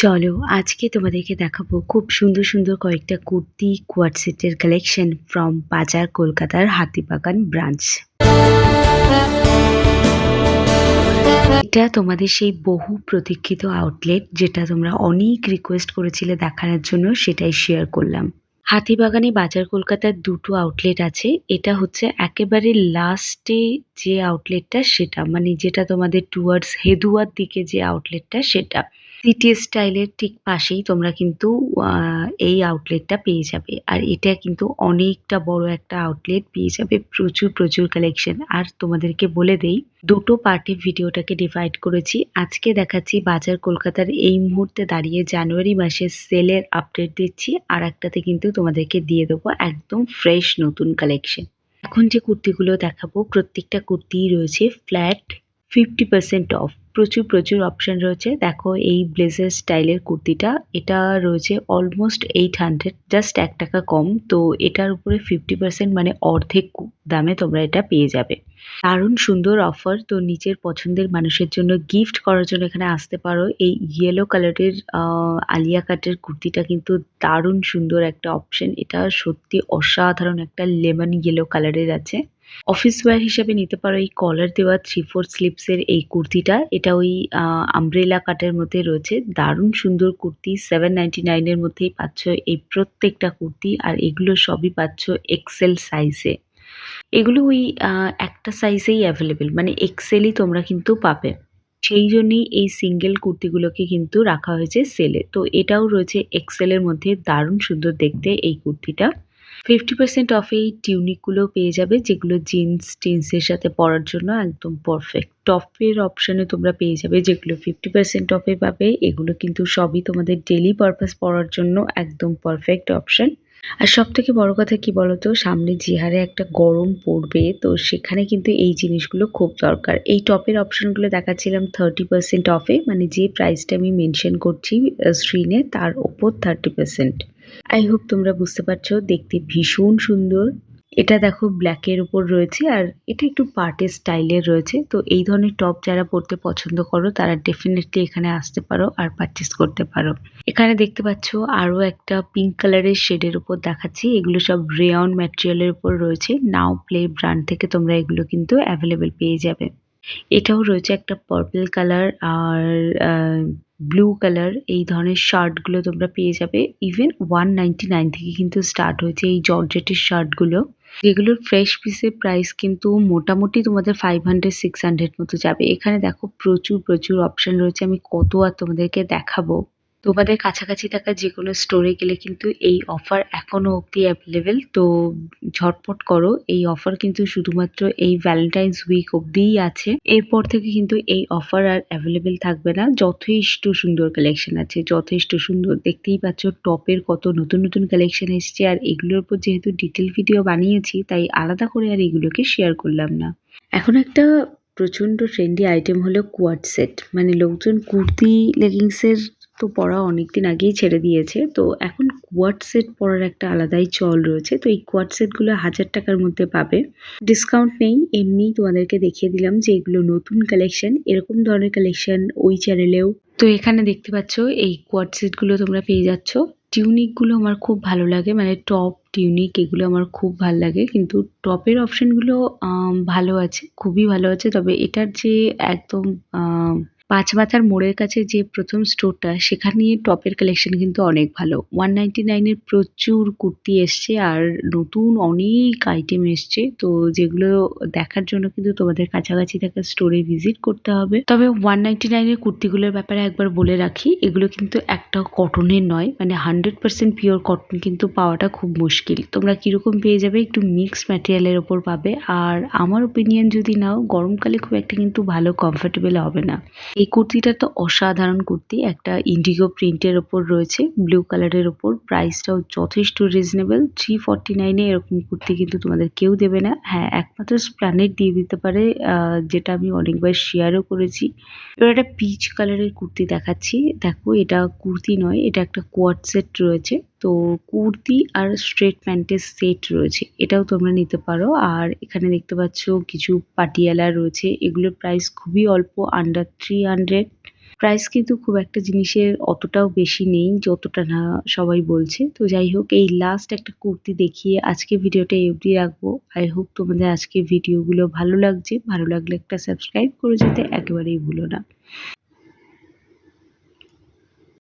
চলো আজকে তোমাদেরকে দেখাবো খুব সুন্দর সুন্দর কয়েকটা কুর্তি কোয়াড সেটের কালেকশন ফ্রম বাজার কলকাতার হাতিবাগান ব্রাঞ্চ। এটা তোমাদের সেই বহু প্রতীক্ষিত আউটলেট যেটা তোমরা অনেক রিকোয়েস্ট করেছিলে দেখানোর জন্য, সেটাই শেয়ার করলাম। হাতিবাগানে বাজার কলকাতার দুটো আউটলেট আছে। এটা হচ্ছে একেবারে লাস্টে যে আউটলেটটা, সেটা মানে যেটা তোমাদের টুয়ার্ডস হেদুয়ার দিকে যে আউটলেটটা, সেটা সিটি স্টাইলের ঠিক পাশেই তোমরা কিন্তু এই আউটলেটটা পেয়ে যাবে। আর এটা কিন্তু অনেকটা বড় একটা আউটলেট, পেয়ে যাবে প্রচুর প্রচুর কালেকশন। আর তোমাদেরকে বলে দেই, দুটো পার্টে ভিডিওটাকে ডিভাইড করেছি। আজকে দেখাচ্ছি বাজার কলকাতার এই মুহূর্তে দাঁড়িয়ে জানুয়ারি মাসের সেলের আপডেট দিচ্ছি, আর একটাতে কিন্তু তোমাদেরকে দিয়ে দেবো একদম ফ্রেশ নতুন কালেকশন। এখন যে কুর্তিগুলো দেখাবো প্রত্যেকটা কুর্তিই রয়েছে ফ্ল্যাট 50% অফ। প্রচুর প্রচুর অপশন রয়েছে। দেখো এই ব্লেজার স্টাইলের কুর্তিটা, এটা রয়েছে অলমোস্ট 800, জাস্ট 1 টাকা কম। তো এটার উপরে 50% মানে অর্ধেক দামে তোমরা এটা পেয়ে যাবে। দারুণ সুন্দর অফার। তো নিজের পছন্দের মানুষের জন্য গিফট করার জন্য এখানে আসতে পারো। এই ইয়েলো কালারের আলিয়া কাটের কুর্তিটা কিন্তু দারুণ সুন্দর একটা অপশন। এটা সত্যি অসাধারণ একটা লেমন ইয়েলো কালারের আছে। অফিস ওয়্যার হিসেবে নিতে পারো এই কলার দেওয়া 3/4 স্লিপসের এই কুর্তিটা। এটা ওই আমব্রেলা কাটের মধ্যে রয়েছে। দারুণ সুন্দর কুর্তি। 799 এর মধ্যেই পাচ্ছ এই প্রত্যেকটা কুর্তি। আর এগুলো সবই পাচ্ছ এক্সেল সাইজে। এগুলো ওই একটা সাইজেই অ্যাভেলেবেল, মানে এক্সেলই তোমরা কিন্তু পাবে। সেই জন্যই এই সিঙ্গেল কুর্তিগুলোকে কিন্তু রাখা হয়েছে সেলে। তো এটাও রয়েছে এক্সেলের মধ্যে। দারুণ সুন্দর দেখতে এই কুর্তিটা। 50% অফে এই টিউনিকগুলো পেয়ে যাবে, যেগুলো জিন্সের সাথে পরার জন্য একদম পারফেক্ট। টপের অপশনে তোমরা পেয়ে যাবে যেগুলো 50% অফে পাবে। এগুলো কিন্তু সবই তোমাদের ডেইলি পারপাস পরার জন্য একদম পারফেক্ট অপশন। আর সবথেকে বড় কথা কি বলতো, সামনে যে হারে একটা গরম পড়বে, তো সেখানে কিন্তু এই জিনিসগুলো খুব দরকার। এই টপের অপশনগুলো দেখাচ্ছিলাম 30% অফে, মানে যে প্রাইসটা আমি মেনশন করছি স্ক্রিনে তার ওপর 30%। আই হোপ তোমরা বুঝতে পারছো। দেখতে ভীষণ সুন্দর। এটা দেখো ব্ল্যাকের উপর রয়েছে, আর এটা একটু পার্টি স্টাইলের রয়েছে। তো এই ধরনের টপ যারা পরতে পছন্দ করো তারা ডেফিনেটলি এখানে আসতে পারো আর পারচেস করতে পারো। এখানে দেখতে পাচ্ছ আরো একটা পিঙ্ক কালারের শেডের উপর দেখাচ্ছি। এগুলো সব রেয়ন ম্যাটেরিয়ালের উপর রয়েছে। নাও প্লে ব্র্যান্ড থেকে তোমরা এগুলো কিন্তু অ্যাভেলেবেল পেয়ে যাবে। এটাও রয়েছে একটা পার্পল কালার আর ব্লু কালার। এই ধরনের শার্টগুলো তোমরা পেয়ে যাবে। ইভেন 199 থেকে কিন্তু স্টার্ট হয়েছে এই জর্জেটের শার্টগুলো, যেগুলোর ফ্রেশ পিসের প্রাইস কিন্তু মোটামুটি তোমাদের 500-600 মতো যাবে। এখানে দেখো প্রচুর প্রচুর অপশন রয়েছে। আমি কত আর তোমাদেরকে দেখাবো। তোমাদের কাছাকাছি থাকা যেকোনো স্টোরে গেলে কিন্তু এই অফার এখনো অবধি অ্যাভেলেবেল। তো ঝটপট করো। এই অফার কিন্তু শুধুমাত্র এই ভ্যালেন্টাইন্স উইক অবধিই আছে। এরপর থেকে কিন্তু এই অফার আর অ্যাভেলেবেল থাকবে না। যথেষ্ট সুন্দর কালেকশন আছে, যথেষ্ট সুন্দর। দেখতেই পাচ্ছ টপের কত নতুন নতুন কালেকশন এসছে। আর এগুলোর উপর যেহেতু ডিটেল ভিডিও বানিয়েছি, তাই আলাদা করে আর এগুলোকে শেয়ার করলাম না। এখন একটা প্রচণ্ড ট্রেন্ডি আইটেম হলো কোয়াড সেট। মানে লোকজন কুর্তি লেগিংসের তো পরা অনেকদিন আগেই ছেড়ে দিয়েছে। তো এখন কোয়াড সেট পরার একটা আলাদাই চল রয়েছে। তো এই কোয়াড সেটগুলো 1000 টাকার মধ্যে পাবে। ডিসকাউন্ট নেই, এমনি তোমাদেরকে দেখিয়ে দিলাম যে এগুলো নতুন কালেকশন। এরকম ধরনের কালেকশন ওই চ্যানেলেও। তো এখানে দেখতে পাচ্ছ এই কোয়াড সেটগুলো তোমরা পেয়ে যাচ্ছ। টিউনিকগুলো আমার খুব ভালো লাগে, মানে টপ টিউনিক এগুলো আমার খুব ভালো লাগে। কিন্তু টপের অপশনগুলো ভালো আছে, খুবই ভালো আছে। তবে এটার যে একদম ৫ মাথার মোড়ের কাছে যে প্রথম স্টোরটা, সেখানে টপের কালেকশন কিন্তু অনেক ভালো। 199 এর প্রচুর কুর্তি এসছে আর নতুন অনেক আইটেম এসছে। তো যেগুলো দেখার জন্য কিন্তু তোমাদের কাছাকাছি থাকা স্টোরে ভিজিট করতে হবে। তবে 199 এর কুর্তিগুলোর ব্যাপারে একবার বলে রাখি, এগুলো কিন্তু একটা কটনের নয়, মানে 100% পিওর কটন কিন্তু পাওয়াটা খুব মুশকিল। তোমরা কিরকম পেয়ে যাবে, একটু মিক্সড ম্যাটেরিয়ালের ওপর পাবে। আর আমার ওপিনিয়ন যদি নাও, গরমকালে খুব একটা কিন্তু ভালো কমফোর্টেবল হবে না। এই কুর্তিটা তো অসাধারণ কুর্তি। একটা ইন্ডিগো প্রিন্টের ওপর রয়েছে, ব্লু কালারের ওপর। প্রাইসটাও যথেষ্ট রিজনেবল। 349 এ এরকম কুর্তি কিন্তু তোমাদের কেউ দেবে না। হ্যাঁ, একমাত্র স্প্ল্যানেড দিয়ে দিতে পারে, যেটা আমি অনেকবার শেয়ারও করেছি। এবার একটা পিচ কালারের কুর্তি দেখাচ্ছি। দেখো এটা কুর্তি নয়, এটা একটা কোয়াড সেট রয়েছে। তো কুর্তি আর স্ট্রেট প্যান্টের সেট রয়েছে, এটাও তোমরা নিতে পারো। আর এখানে দেখতে পাচ্ছ কিছু পাটিয়ালা রয়েছে। এগুলোর প্রাইস খুবই অল্প, আন্ডার 300। প্রাইস কিন্তু খুব একটা জিনিসের অতটাও বেশি নেই যতটা না সবাই বলছে। তো যাই হোক এই লাস্ট একটা কুর্তি দেখিয়ে আজকে ভিডিওটা এই অবধি রাখবো। আই হোপ তোমাদের আজকের ভিডিওগুলো ভালো লাগছে। ভালো লাগলে একটা সাবস্ক্রাইব করে যেতে একেবারেই ভুলো না।